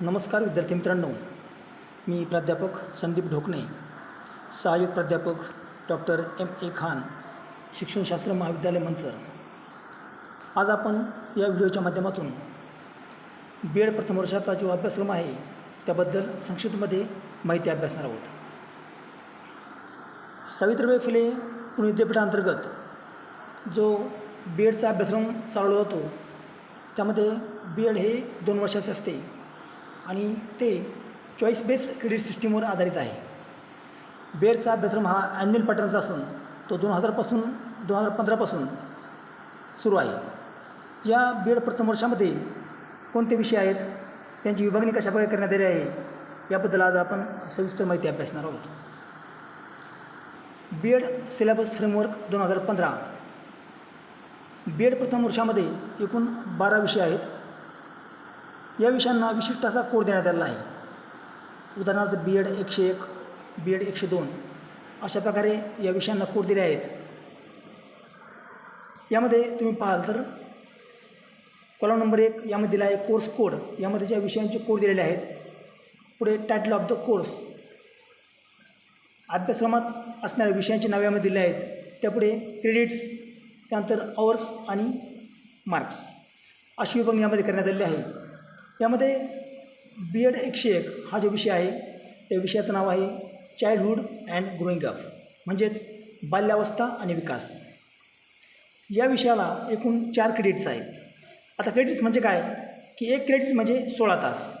नमस्कार विद्यार्थी मित्रांनो, मी प्राध्यापक संदीप ढोकणे, सहाय्यक प्राध्यापक डॉक्टर M.A. खान, शिक्षणशास्त्र महाविद्यालय मंचर. आज आपण या व्हिडिओच्या माध्यमातून B.Ed प्रथम वर्षाचा जो अभ्यासक्रम आहे त्याबद्दल संक्षिप्तमध्ये माहिती अभ्यासणार आहोत. सावित्रीबाई फुले पुणे विद्यापीठांतर्गत जो B.Edचा अभ्यासक्रम चालवला जातो त्यामध्ये B.Ed हे 2 वर्षाचे असते आणि ते चॉईस बेस्ड क्रेडिट सिस्टीमवर आधारित आहे. B.Edचा अभ्यासक्रम हा ॲन्युअल पॅटर्नचा असून तो 2015पासून सुरू आहे. या B.Ed प्रथम वर्षामध्ये कोणते विषय आहेत, त्यांची विभागणी कशाप्रकारे करण्यात आली आहे याबद्दल आज आपण सविस्तर माहिती अभ्यासणार आहोत. B.Ed syllabus framework 2015. B.Ed प्रथम वर्षामध्ये एकूण 12 विषय आहेत. या विषयांना विशिष्ट असा कोड देण्यात आलेला आहे. उदाहरणार्थ B.Ed 101, B.Ed 102 अशा प्रकारे या विषयांना कोड दिले आहेत. यामध्ये तुम्ही पाहाल तर कॉलम नंबर 1 यामध्ये दिला आहे कोर्स कोड. यामध्ये ज्या विषयांचे कोड दिलेले आहेत. पुढे टायटल ऑफ द कोर्स, अभ्यासक्रमात असणाऱ्या विषयांची नावे यामध्ये दिले आहेत. त्यापुढे क्रेडिट्स, त्यानंतर आवर्स आणि मार्क्स अशी विभागणी यामध्ये करण्यात आलेली आहे. यामध्ये B.Ed 101 हा जो विषय आहे त्या विषयाचं नाव आहे चाइल्डहूड अँड ग्रोईंग अप, म्हणजेच बाल्यावस्था आणि विकास. या विषयाला एकूण 4 क्रेडिट्स आहेत. आता क्रेडिट्स म्हणजे काय की एक क्रेडिट म्हणजे 16 तास.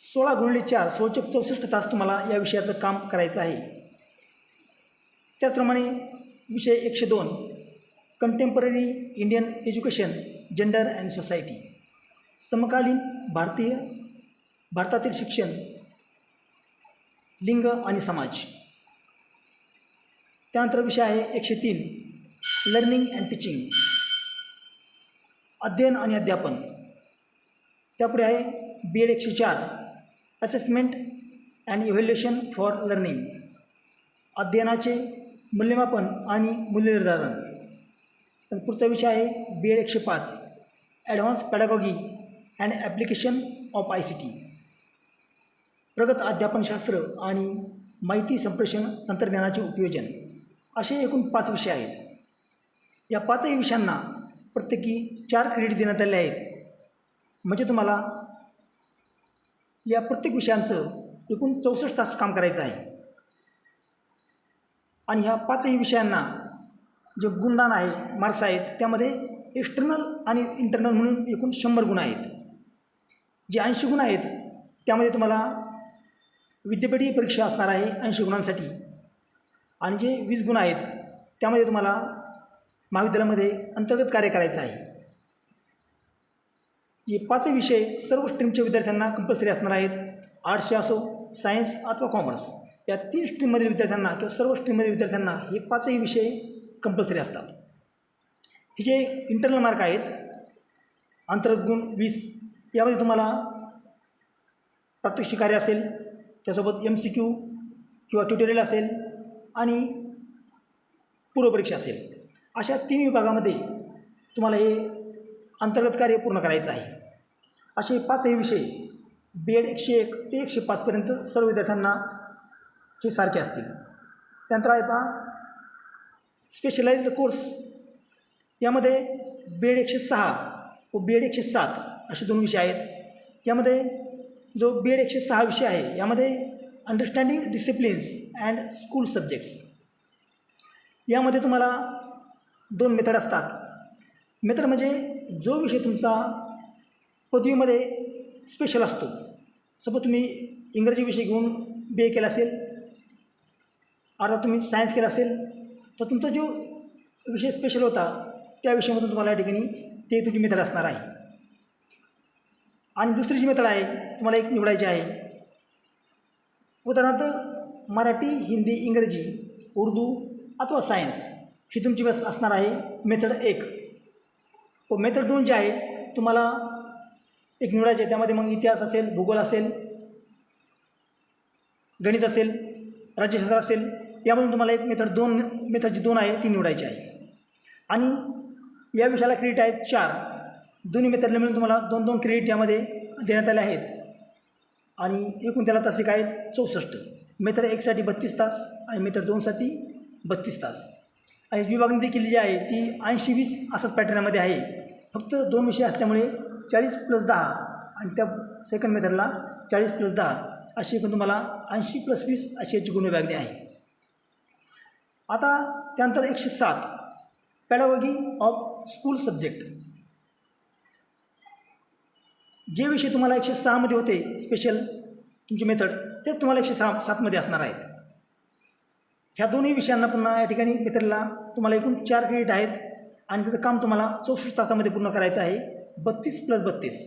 16 × 4 1664 तास तुम्हाला या विषयाचं काम करायचं आहे. त्याचप्रमाणे विषय 102 contemporary Indian education, gender and society, समकालीन भारतातील शिक्षण, लिंग आणि समाज. त्यानंतर विषय आहे 103 लर्निंग अँड टीचिंग, अध्ययन आणि अध्यापन. त्यापुढे आहे B.Ed 104 assessment and evaluation for learning, अध्ययनाचे मूल्यमापन आणि मूल्यनिर्धारण. तर पुढचा विषय आहे B.Ed 105 advance pedagogy and application of ICT, प्रगत अध्यापनशास्त्र आणि माहिती संप्रेषण तंत्रज्ञानाचे उपयोजन. असे एकूण 5 विषय आहेत. या 5ही विषयांना प्रत्येकी 4 क्रेडिट देण्यात आले आहेत. म्हणजे तुम्हाला या प्रत्येक विषयांचं एकूण 64 तास काम करायचं आहे. आणि ह्या 5ही विषयांना जे गुणदान आहे, मार्क्स आहेत, त्यामध्ये एक्सटर्नल आणि इंटरनल म्हणून एकूण 100 गुण आहेत. जे 80 गुण आहेत त्यामध्ये तुम्हाला विद्यापीठीय परीक्षा असणार आहे 80 गुणांसाठी. आणि जे 20 गुण आहेत त्यामध्ये तुम्हाला महाविद्यालयामध्ये अंतर्गत कार्य करायचं आहे. हे 5 विषय सर्व स्ट्रीमच्या विद्यार्थ्यांना कंपल्सरी असणार आहेत. आर्ट्सचे असो, सायन्स अथवा कॉमर्स या 3 स्ट्रीममधील विद्यार्थ्यांना किंवा सर्व स्ट्रीममधील विद्यार्थ्यांना हे 5ही विषय कंपल्सरी असतात. हे जे इंटरनल मार्क आहेत, अंतर्गत गुण 20, यामध्ये तुम्हाला प्रात्यक्षिक कार्य असेल, त्यासोबत MCQ किंवा ट्युटोरियल असेल आणि पूर्वपरीक्षा असेल. अशा 3 विभागामध्ये तुम्हाला हे अंतर्गत कार्य पूर्ण करायचं आहे. असे 5ही विषय B.Ed 101 ते 105पर्यंत सर्व विद्यार्थ्यांना हे सारखे असतील. त्यानंतर आहे पहा स्पेशलाइज्ड कोर्स. यामध्ये B.Ed 106 व B.Ed 107 असे 2 विषय आहेत. यामध्ये जो B.Ed 106 विषय आहे यामध्ये understanding disciplines and school subjects. यामध्ये तुम्हाला 2 मेथड असतात. मेथड म्हणजे जो विषय तुमचा पदवीमध्ये स्पेशल असतो. सपोज तुम्ही इंग्रजी विषय घेऊन BA केला असेल, अर्थात तुम्ही सायन्स केला असेल, तर तुमचा जो विषय स्पेशल होता त्या विषयामधून तुम्हाला या ठिकाणी ते तुमची मेथड असणार आहे. आणि दुसरी जी मेथड आहे तुम्हाला एक निवडायची आहे. उदाहरणार्थ मराठी, हिंदी, इंग्रजी, उर्दू अथवा सायन्स ही तुमची बस असणार आहे मेथड 1. व मेथड 2 जी आहे तुम्हाला एक निवडायचे. त्यामध्ये मग इतिहास असेल, भूगोल असेल, गणित असेल, राज्यशास्त्र असेल, यामधून तुम्हाला एक मेथड जी 2 आहे ती निवडायची आहे. आणि या विषयाला क्रेडिट आहेत 4. दोन्ही मेथडला मिळून तुम्हाला 2-2 क्रेडिट यामध्ये देण्यात आले आहेत आणि एकूण त्याला तासिक आहेत 64. मेथड 1साठी 32 तास आणि मेथड 2साठी 32 तास. आणि विभागणी देखील जी आहे ती 80-20 असंच पॅटर्नमध्ये आहे. फक्त 2 विषय असल्यामुळे 40 + 10 आणि त्या सेकंड मेथडला 40 + 10 अशी एकूण तुम्हाला 80 + 20 अशी याची गुण विभागणी आहे. आता त्यानंतर 107 पॅडागॉजी ऑफ स्कूल सब्जेक्ट. जे विषय तुम्हाला 106मध्ये होते स्पेशल तुमची मेथड तेच तुम्हाला 107मध्ये असणार आहेत. ह्या दोन्ही विषयांना पुन्हा या ठिकाणी मेथडला तुम्हाला एकूण 4 क्रेडिट आहेत आणि त्याचं काम तुम्हाला 64 तासामध्ये पूर्ण करायचं आहे. 32 + 32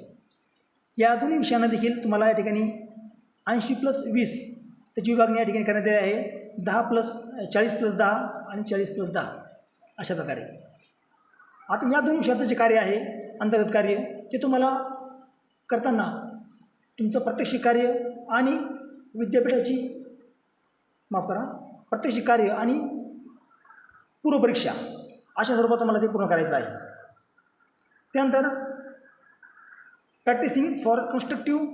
या दोन्ही विषयांना देखील तुम्हाला या ठिकाणी 80 + 20 त्याची विभागणी या ठिकाणी करण्यात आली आहे. 40 + 10 आणि 40 + 10 अशा प्रकारे. आता या दोन विषयाचं जे कार्य आहे अंतर्गत कार्य ते तुम्हाला करताना तुमचं प्रात्यक्षिक कार्य आणि विद्यापीठाची प्रात्यक्षिक कार्य आणि पूर्वपरीक्षा अशा स्वरूपात तुम्हाला ते पूर्ण करायचं आहे. त्यानंतर practising for constructive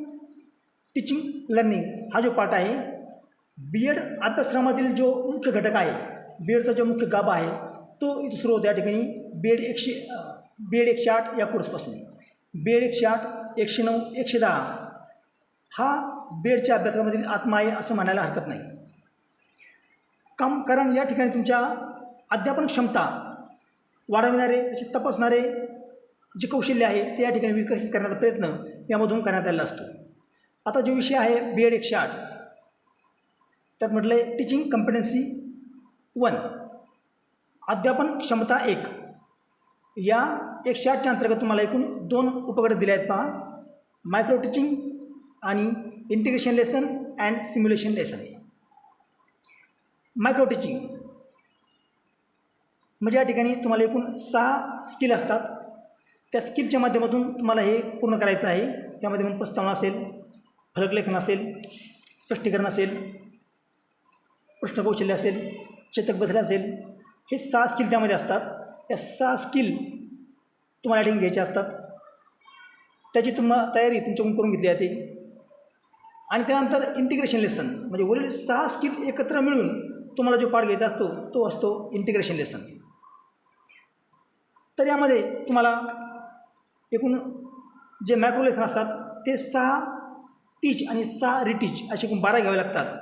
teaching learning हा जो पार्ट आहे B.Ed अभ्यासक्रमातील जो मुख्य घटक आहे B.Edचा जो मुख्य गाभा आहे तो इथं सुरू होतो या ठिकाणी B.Ed 108 या कोर्सपासून. B.Ed 108, 109, 110 हा B.Edच्या अभ्यासक्रमातील आत्मा आहे असं म्हणायला हरकत नाही. कारण या ठिकाणी तुमच्या अध्यापन क्षमता वाढविणारे तसेच तपासणारे जे कौशल्य आहे ते या ठिकाणी विकसित करण्याचा प्रयत्न यामधून करण्यात आलेला असतो. आता जो विषय आहे B.Ed 108 त्यात म्हटलं आहे टीचिंग कॉम्पिटन्सी 1 अध्यापन क्षमता 1. या 108च्या अंतर्गत तुम्हाला एकूण 2 उपगट दिले आहेत पहा. मायक्रो टीचिंग आणि integration lesson and simulation lesson. Micro teaching म्हणजे या ठिकाणी तुम्हाला एकूण 6 स्किल असतात. त्या स्किलच्या माध्यमातून तुम्हाला हे पूर्ण करायचं आहे. त्यामध्ये मग प्रस्तावना असेल, फलकलेखन असेल, स्पष्टीकरण असेल, प्रश्नकौशल्य असेल, चेतक बसले असेल, हे 6 स्किल त्यामध्ये असतात. या 6 स्किल तुम्हाला या ठिकाणी घ्यायच्या असतात. त्याची तयारी तुमच्याकडून करून घेतली जाते. आणि त्यानंतर इंटिग्रेशन लेसन म्हणजे वरील 6 स्किल एकत्र मिळून तुम्हाला जो पाठ घ्यायचा असतो तो असतो इंटिग्रेशन लेसन. तर यामध्ये तुम्हाला एकूण जे मॅक्रो लेसन असतात ते 6 टीच आणि 6 रिटीच असे एकूण 12 घ्यावे लागतात.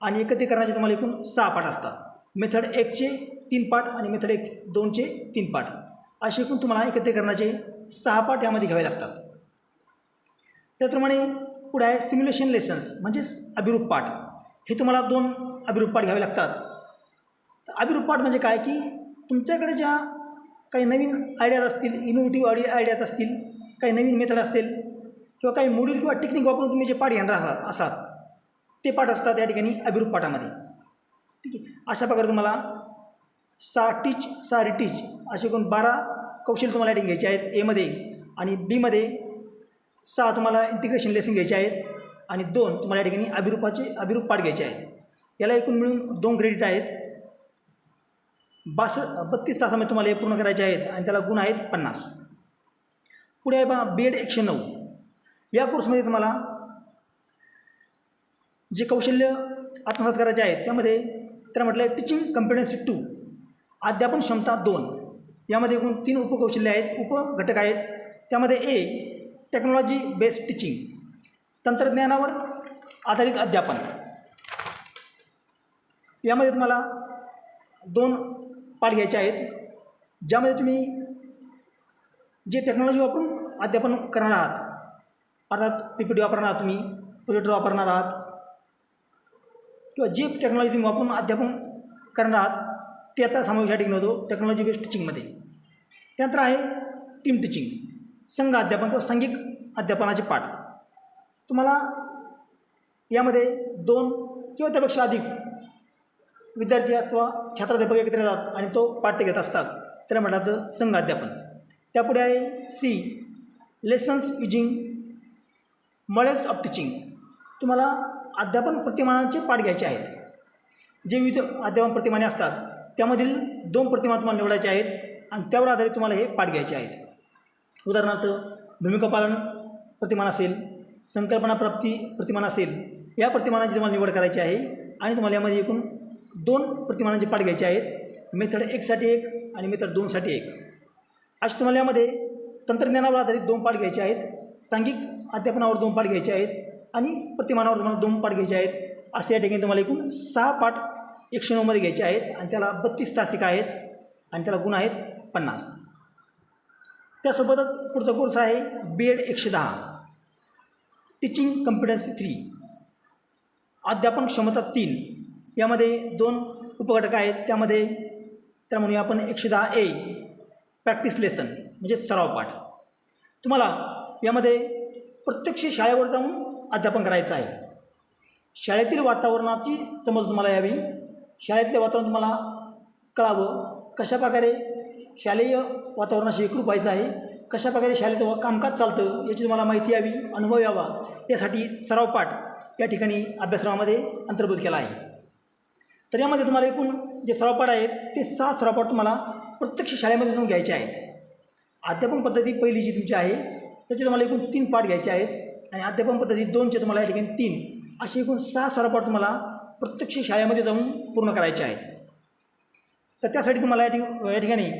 आणि एकत्रीकरणाचे तुम्हाला एकूण 6 पाठ असतात. मेथड 1चे 3 पाठ आणि मेथड 2चे 3 पाठ असे एकूण तुम्हाला एकत्रीकरणाचे 6 पाठ यामध्ये घ्यावे लागतात. त्याप्रमाणे पुढे आहे सिम्युलेशन लेसन्स म्हणजेच अभिरूप पाठ. हे तुम्हाला 2 अभिरूप पाठ घ्यावे लागतात. तर अभिरूप पाठ म्हणजे काय की तुमच्याकडे ज्या काही नवीन आयडियाज असतील, इनोव्हेटिव्ह आयडियाज असतील, काही नवीन मेथड असतील किंवा काही मॉड्यूल किंवा टेक्निक वापरून तुम्ही जे पाठ घेणार असाल ते पाठ असतात या ठिकाणी अभिरूप पाठामध्ये. ठीक आहे. अशा प्रकारे तुम्हाला 6 टीच 6 रिटीच असे एकूण 12 कौशल्य तुम्हाला या ठिकाणी घ्यायचे आहेत एमध्ये. आणि बीमध्ये 6 तुम्हाला इंटिग्रेशन लेसन घ्यायचे आहेत आणि 2 तुम्हाला या ठिकाणी अभिरूप पाठ घ्यायचे आहेत. याला एकूण मिळून 2 क्रेडिट आहेत. 32 तासामध्ये तुम्हाला हे पूर्ण करायचे आहेत आणि त्याला गुण आहेत 50. पुढे आहे पहा B.Ed 109. या कोर्समध्ये तुम्हाला जे कौशल्य आत्मसात करायचे आहेत त्यामध्ये त्याला म्हटलं आहे टीचिंग कॉम्पिटन्सी 2 अध्यापन क्षमता 2. यामध्ये एकूण 3 उपकौशल्य आहेत, उपघटक आहेत. त्यामध्ये टेक्नॉलॉजी बेस्ड टीचिंग तंत्रज्ञानावर आधारित अध्यापन. यामध्ये तुम्हाला 2 पाठ घ्यायचे आहेत ज्यामध्ये तुम्ही जे टेक्नॉलॉजी वापरून अध्यापन करणार आहात अर्थात PPT वापरणार आहात, तुम्ही प्रोजेक्टर वापरणार आहात किंवा जे टेक्नॉलॉजी तुम्ही वापरून अध्यापन करणार आहात त्याचा समावेश या ठिकाणी होतो टेक्नॉलॉजी बेस्ड टीचिंगमध्ये. त्यानंतर आहे टीम टीचिंग संघ अध्यापन किंवा सांघिक अध्यापनाचे पाठ. तुम्हाला यामध्ये 2 किंवा त्यापेक्षा अधिक विद्यार्थी अथवा छात्राध्यापक एकत्र येतात आणि तो पाठ ते घेत असतात त्याला म्हटलं जातं संघ अध्यापन. त्यापुढे आहे lessons using models of teaching. तुम्हाला अध्यापन प्रतिमानांचे पाठ घ्यायचे आहेत. जे विविध अध्यापन प्रतिमाने असतात त्यामधील 2 प्रतिमा तुम्हाला निवडायचे आहेत आणि त्यावर आधारित तुम्हाला हे पाठ घ्यायचे आहेत. उदाहरणार्थ भूमिका पालन प्रतिमान असेल संकल्पना प्राप्ती प्रतिमान असेल, या प्रतिमानाची तुम्हाला निवड करायची आहे आणि तुम्हाला यामध्ये एकूण 2 प्रतिमानांचे पाठ घ्यायचे आहेत. मेथड 1 साठी 1 आणि मेथड 2 साठी 1. असे तुम्हाला यामध्ये तंत्रज्ञानावर आधारित 2 पाठ घ्यायचे आहेत, सांघिक अध्यापनावर 2 पाठ घ्यायचे आहेत आणि प्रतिमानावर तुम्हाला 2 पाठ घ्यायचे आहेत. असे या ठिकाणी तुम्हाला एकूण 6 पाठ 109 मध्ये घ्यायचे आहेत आणि त्याला 32 तासिका आहेत आणि त्याला गुण आहेत 50. त्यासोबतच पुढचा कोर्स आहे B.Ed 110 टीचिंग कॉम्पिटन्सी 3 अध्यापन क्षमता 3. यामध्ये 2 उपघटक आहेत. त्यामध्ये त्याला म्हणूया आपण 110A प्रॅक्टिस लेसन म्हणजे सराव पाठ. तुम्हाला यामध्ये प्रत्यक्ष शाळेवर जाऊन अध्यापन करायचं आहे. शाळेतील वातावरणाची समज तुम्हाला यावी, शाळेतले वातावरण तुम्हाला कळावं, कशाप्रकारे शालेय वातावरणाशी एकरूप व्हायचं आहे, कशाप्रकारे शाळेत कामकाज चालतं याची तुम्हाला माहिती यावी, अनुभव यावा, यासाठी सराव पाठ या ठिकाणी अभ्यासक्रमामध्ये अंतर्भूत केला आहे. तर यामध्ये तुम्हाला एकूण जे सराव पाठ आहेत ते 6 सराव पाठ तुम्हाला प्रत्यक्ष शाळेमध्ये जाऊन घ्यायचे आहेत. अध्यापन पद्धती पहिली जी तुमची आहे त्याचे तुम्हाला एकूण 3 पाठ घ्यायचे आहेत आणि अध्यापन पद्धती 2चे तुम्हाला या ठिकाणी 3 असे एकूण 6 सराव पाठ तुम्हाला प्रत्यक्ष शाळेमध्ये जाऊन पूर्ण करायचे आहेत. तर त्यासाठी तुम्हाला या ठिकाणी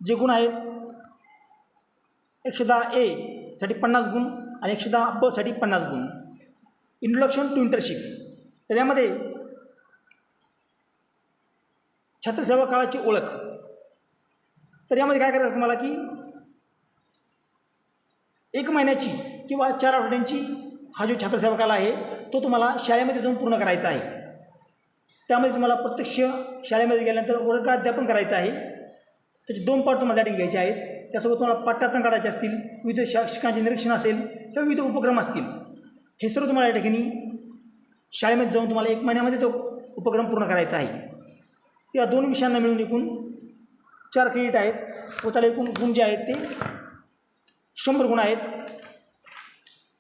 जे गुण आहेत 110A साठी 50 गुण आणि 110B साठी 50 गुण. Introduction to internship. तर यामध्ये छात्रसेवा काळाची ओळख. तर यामध्ये काय करायचं तुम्हाला की 1 महिन्याची किंवा 4 आठवड्यांची हा जो छात्रसेवा काळ आहे तो तुम्हाला शाळेमध्ये जाऊन पूर्ण करायचा आहे. त्यामध्ये तुम्हाला प्रत्यक्ष शाळेमध्ये गेल्यानंतर वर्गाध्यापन करायचं आहे. त्याचे 2 पाठ तुम्हाला त्या ठिकाणी घ्यायचे आहेत. त्यासोबत तुम्हाला पाठ्यवाचन काढायचे असतील, विविध शिक्षकांचे निरीक्षण असेल किंवा विविध उपक्रम असतील, हे सर्व तुम्हाला या ठिकाणी शाळेमध्ये जाऊन तुम्हाला 1 महिन्यामध्ये तो उपक्रम पूर्ण करायचा आहे. या 2 विषयांना मिळून एकूण 4 क्रेडिट आहेत व त्याला एकूण गुण जे आहेत ते 100 गुण आहेत.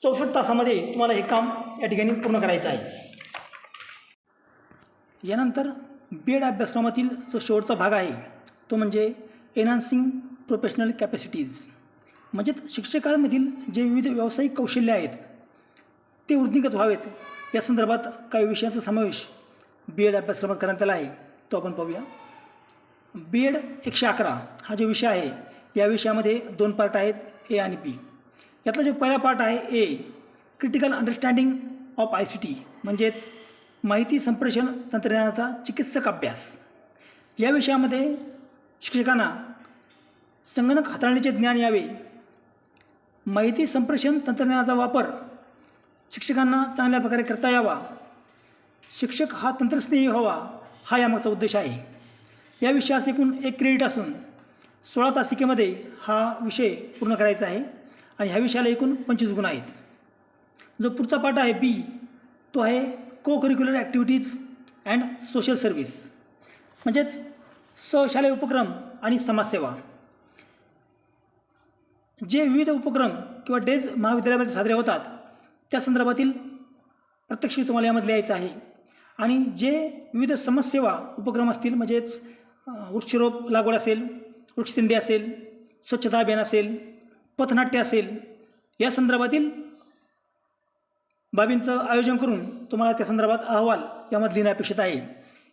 64 तासामध्ये तुम्हाला हे काम या ठिकाणी पूर्ण करायचं आहे. यानंतर B.Ed अभ्यासक्रमातील जो शेवटचा भाग आहे तो म्हणजे एनहान्सिंग प्रोफेशनल कॅपॅसिटीज, म्हणजेच शिक्षकांमधील जे विविध व्यावसायिक कौशल्य आहेत ते वृद्धिंगत व्हावेत या संदर्भात काही विषयांचा समावेश B.Ed अभ्यासक्रमात करण्यात आला आहे. तो आपण पाहूया. B.Ed 111 हा जो विषय आहे या विषयामध्ये 2 पार्ट आहेत, A आणि B. यातला जो पहिला पार्ट आहे A critical understanding of ICT म्हणजेच माहिती संप्रेषण तंत्रज्ञानाचा चिकित्सक अभ्यास. या विषयामध्ये शिक्षकांना संगणक हाताळणीचे ज्ञान यावे, माहिती संप्रेषण तंत्रज्ञानाचा वापर शिक्षकांना चांगल्या प्रकारे करता यावा, शिक्षक हा तंत्रस्नेही व्हावा, हा यामागचा उद्देश आहे. या विषयास एकूण 1 क्रेडिट असून 16 तासिकेमध्ये हा विषय पूर्ण करायचा आहे आणि ह्या विषयाला एकूण 25 गुण आहेत. जो पुढचा पाठ आहे B तो आहे को curricular activities and social service म्हणजेच सहशालेय उपक्रम आणि समाजसेवा. जे विविध उपक्रम किंवा डेज महाविद्यालयामध्ये साजरे होतात त्या संदर्भातील प्रत्यक्ष तुम्हाला यामध्ये लिहायचं आहे आणि जे विविध समाजसेवा उपक्रम असतील म्हणजेच वृक्षरोप लागवड असेल, वृक्षदिंडी असेल, स्वच्छता अभियान असेल, पथनाट्य असेल, या संदर्भातील बाबींचं आयोजन करून तुम्हाला त्या संदर्भात अहवाल यामध्ये लिहिणं अपेक्षित आहे.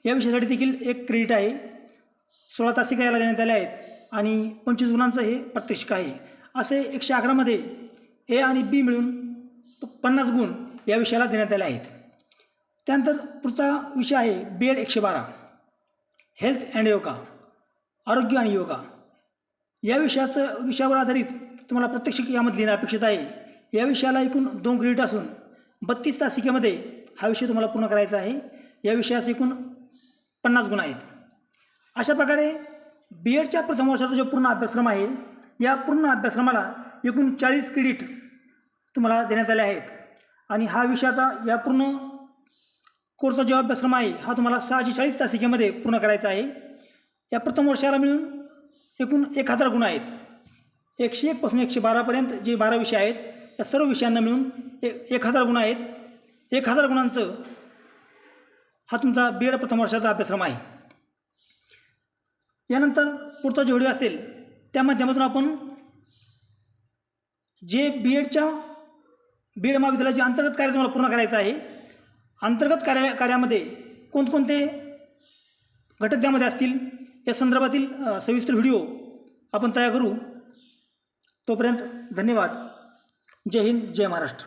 या विषयासाठी देखील 1 क्रेडिट आहे. 16 तासिका याला देण्यात आल्या आहेत आणि 25 गुणांचं हे प्रात्यक्षिक आहे. असे 111 मध्ये A आणि B मिळून 50 गुण या विषयाला देण्यात आले आहेत. त्यानंतर पुढचा विषय आहे B.Ed 112 हेल्थ अँड योगा, आरोग्य आणि योगा. या विषयावर आधारित तुम्हाला प्रात्यक्षिक यामध्ये लिहिणं अपेक्षित आहे. या विषयाला एकूण 2 क्रेडिट असून 32 तासिकेमध्ये हा विषय तुम्हाला पूर्ण करायचा आहे. या विषयास एकूण 50 गुण आहेत. अशा प्रकारे B.Edच्या प्रथम वर्षाचा जो पूर्ण अभ्यासक्रम आहे या पूर्ण अभ्यासक्रमाला एकूण 40 क्रेडिट तुम्हाला देण्यात आले आहेत आणि हा विषयाचा या पूर्ण कोर्सचा जो अभ्यासक्रम आहे हा तुम्हाला 640 तासिकेमध्ये पूर्ण करायचा आहे. या प्रथम वर्षाला मिळून एकूण 1000 गुण आहेत. 101 पासून 112पर्यंत जे 12 विषय आहेत या सर्व विषयांना मिळून 1000 गुण आहेत. 1000 गुणांचं हा तुमचा B.Ed प्रथम वर्षाचा अभ्यासक्रम आहे. यानंतर पुढचा जो व्हिडिओ असेल त्या माध्यमातून आपण जे B.Edच्या बीड महाविद्यालयाचे अंतर्गत कार्य तुम्हाला पूर्ण करायचं आहे. अंतर्गत कार्यामध्ये कोणकोणते घटक त्यामध्ये असतील या संदर्भातील सविस्तर व्हिडिओ आपण तयार करू. तोपर्यंत धन्यवाद. जय हिंद, जय महाराष्ट्र.